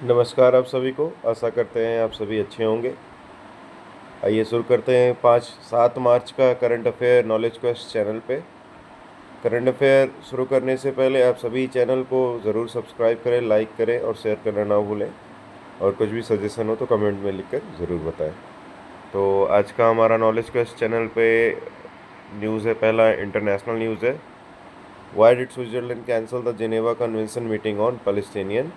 नमस्कार आप सभी को। आशा करते हैं आप सभी अच्छे होंगे। आइए शुरू करते हैं 5-7 मार्च का current affair knowledge quest channel पे। करंट अफेयर शुरू करने से पहले आप सभी चैनल को ज़रूर सब्सक्राइब करें, लाइक करें और शेयर करना ना भूलें। और कुछ भी सजेशन हो तो कमेंट में लिखकर ज़रूर बताएं। तो आज का हमारा नॉलेज क्वेस्ट चैनल पे न्यूज़ है। पहला इंटरनेशनल न्यूज़ है। Why did Switzerland cancel the Geneva convention meeting on Palestinian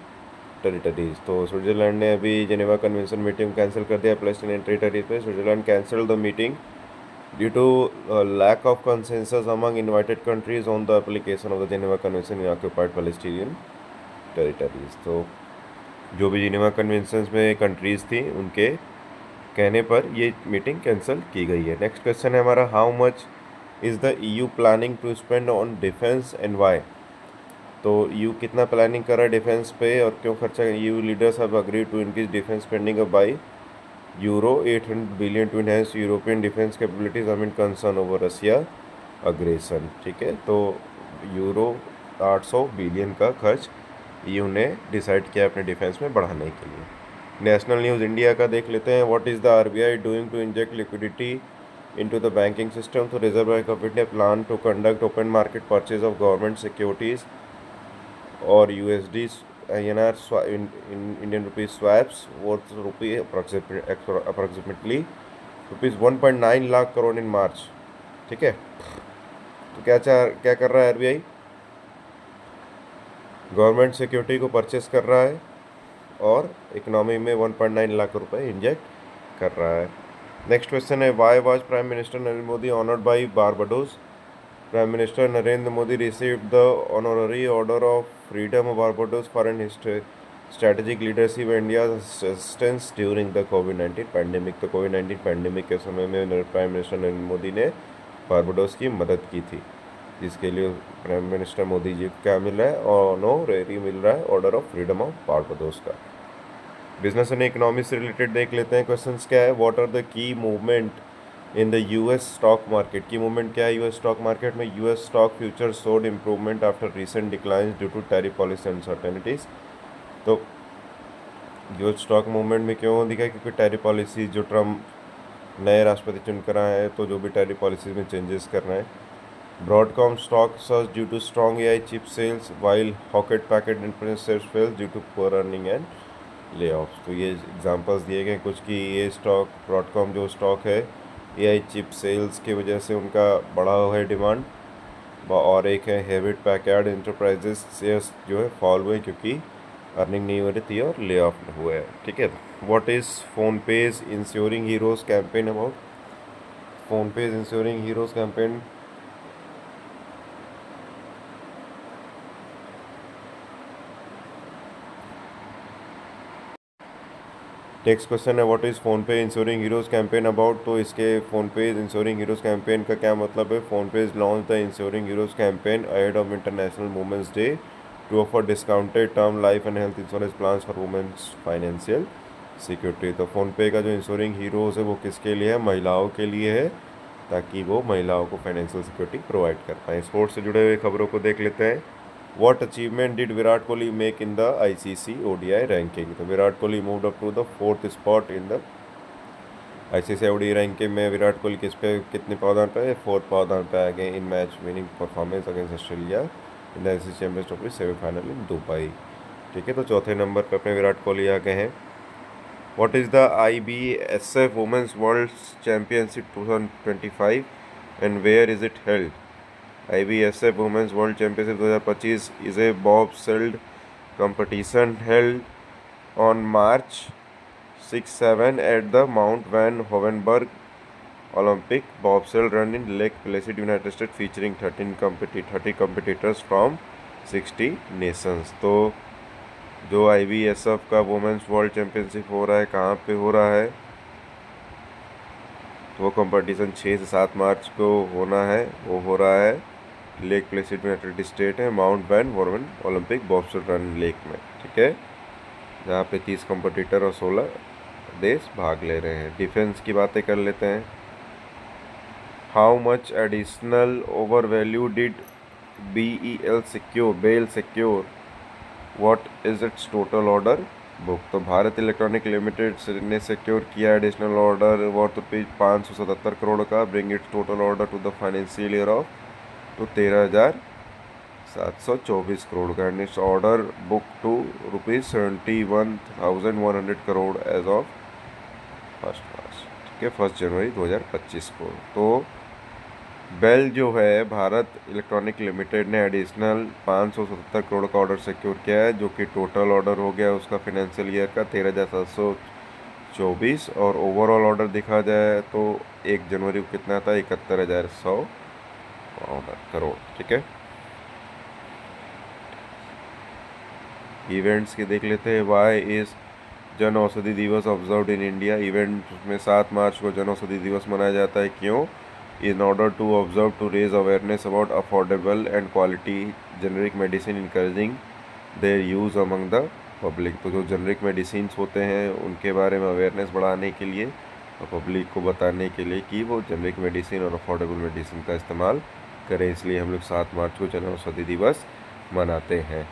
territories. तो स्विट्जरलैंड ने अभी जेनेवा कन्वेंशन मीटिंग कैंसिल कर दिया पैलेस्टीनियन टेरिटरीज पे। Switzerland cancelled the meeting due to lack of consensus among invited countries on the application of the Geneva convention in occupied Palestinian territories. तो जो भी Geneva convention में countries थी उनके कहने पर ये मीटिंग कैंसिल की गई है। नेक्स्ट क्वेश्चन है हमारा, how much is the EU planning to spend on defence and why. तो EU कितना प्लानिंग कर रहा है डिफेंस पे और क्यों खर्चा। EU leaders have agreed to increase defence spending by euro 800 billion to enhance European defence capabilities amid concern over Russia aggression. ठीक है, तो यूरो 800 बिलियन का खर्च EU ने डिसाइड किया अपने डिफेंस में बढ़ाने के लिए। नेशनल न्यूज़ इंडिया का देख लेते हैं। What is the RBI doing to inject liquidity into the banking system? तो Reserve Bank of India plan to conduct open market purchase of government securities और USD INR Indian rupee swaps worth approximately rupees 1.9 lakh crore in March. ठीक है, तो क्या कर रहा है RBI? Government security को परचेस कर रहा है और इकोनॉमी में 1.9 लाख रुपए इंजेक्ट कर रहा है। नेक्स्ट क्वेश्चन है, why was prime minister Narendra Modi honoured by Barbados. Prime minister Narendra Modi received the honorary order of freedom of Barbados for an strategic leadership India assistance during the कोविड-19 पैंडेमिक। तो कोविड-19 पैंडेमिक के समय में प्राइम मिनिस्टर नरेंद्र मोदी ने Barbados की मदद की थी, जिसके लिए प्राइम मिनिस्टर मोदी जी को क्या मिल रहा है, ऑनररी मिल रहा है, order of freedom of Barbados का। बिजनेस एंड इकोनॉमी से रिलेटेड देख लेते हैं। क्वेश्चंस क्या है, what are the key movement in the US stock market. Key movement क्या है US स्टॉक मार्केट में? US stock future showed improvement after recent declines due to tariff policy uncertainties. तो US स्टॉक मूवमेंट में क्यों दिखा? क्योंकि tariff policy जो Trump नए राष्ट्रपति चुनकर आए हैं, तो जो भी टैरिफ पॉलिसी में चेंजेस कर रहे हैं। Broadcom stock search due to strong AI chip sales while Hewlett Packard internet sales fails due to poor earning and layoffs. तो ये एग्जांपल्स दिए गए कुछ कि ये स्टॉक ब्रॉडकॉम जो स्टॉक है AI चिप सेल्स की वजह से उनका बढ़ा हुआ है डिमांड, और एक है हेविट पैकर्ड इंटरप्राइजेस शेयर्स जो है फॉल हुए क्योंकि अर्निंग नहीं हो रही थी और ले ऑफ हुआ है। ठीक है, what is PhonePe's insuring heroes campaign about. PhonePe's insuring heroes campaign next question है, what is PhonePe insuring heroes campaign about. तो इसके फ़ोनपे इंश्योरिंग हीरोज़ कैंपेन का क्या मतलब है? PhonePe launch the insuring heroes campaign ahead of international women's day to offer discounted term life and health insurance plans for women's financial security. तो PhonePe का जो ensuring heroes है वो किसके लिए है? महिलाओं के लिए है, ताकि वो महिलाओं को फाइनेंशियल सिक्योरिटी प्रोवाइड कर पाएँ। स्पोर्ट्स से जुड़े हुए खबरों को देख लेते हैं। What achievement did Virat Kohli make in the ICC ODI ranking? तो Virat Kohli moved up to the 4th spot in the ICC ODI ranking में विराट कोहली कितने पावदान पे है? 4th पावदान पे आ गए in match winning performance against Australia in the ICC champions trophy semifinal in Dubai. ठीक है, तो चौथे नंबर पर अपने विराट कोहली आ गए हैं। What is the IBSF Women's World Championship 2025 and where is it held? IBSF Women's World Championship 2025 is a bobsled competition held on March 6-7 at the Mount Van Hoevenberg Olympic bobsled run in Lake Placid, United States, featuring 30 competitors from 60 nations। तो जो IBSF का women's world championship हो रहा है, कहाँ पे हो रहा है? तो वो कंपटीशन 6 से 7 मार्च को होना है। वो हो रहा है लेक प्लेसिड में, यूनाइटेड स्टेट है, माउंट वैन वॉर्वन ओलंपिक बॉब्स्लेड रन लेक में। ठीक है, जहाँ पे 30 कंपटीटर और 16 देश भाग ले रहे हैं। डिफेंस की बातें कर लेते हैं। How much additional over value did BEL secure what is its total order book. तो भारत इलेक्ट्रॉनिक लिमिटेड ने सिक्योर किया additional order worth rupees 577 crore का, bring its total order to the financial year of to 13,724 crore का, and its order book to rupees 71,100 crore as of 1 March, ठीक है, 1 जनवरी 2025 को। तो bell जो है भारत इलेक्ट्रॉनिक लिमिटेड ने एडिशनल 577 करोड़ का ऑर्डर सिक्योर किया है, जो कि टोटल ऑर्डर हो गया उसका फाइनेंशियल ईयर का 13,724, और ओवरऑल ऑर्डर देखा जाए तो 1 जनवरी को कितना था, 71,100 करोड़, ठीक है। इवेंट्स की देख लेते हैं। वाई इज जन औषधि दिवस ऑब्जर्व्ड इन इंडिया। इवेंट में 7 मार्च को जन औषधि दिवस मनाया जाता है, क्यों? In order to observe to raise awareness about affordable and quality generic medicine, encouraging their use among the public। तो जो जेनरिक मेडिसिन होते हैं उनके बारे में अवेयरनेस बढ़ाने के लिए और पब्लिक को बताने के लिए कि वो जेनरिक मेडिसिन और अफोर्डेबल मेडिसिन का इस्तेमाल करें, इसलिए हम लोग 7 मार्च को जन औषधि दिवस मनाते हैं।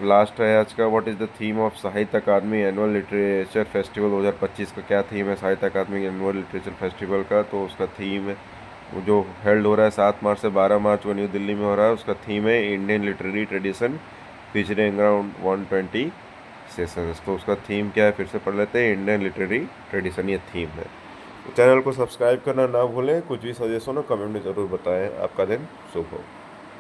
लास्ट है आज का, what is the theme of साहित्य अकादमी एनुअल लिटरेचर फेस्टिवल 2025 का? क्या थीम है साहित्य अकादमी एनुअल लिटरेचर फेस्टिवल का? तो उसका थीम है, जो हेल्ड हो रहा है 7 मार्च से 12 मार्च को न्यू दिल्ली में हो रहा है, उसका थीम है Indian literary tradition featuring around 120 sessions. तो उसका थीम क्या है, फिर से पढ़ लेते हैं, इंडियन लिटरेरी ट्रेडिशन, ये थीम है। तो चैनल को सब्सक्राइब करना ना भूलें, कुछ भी सजेशन हो कमेंट में ज़रूर बताएं। आपका दिन शुभ हो।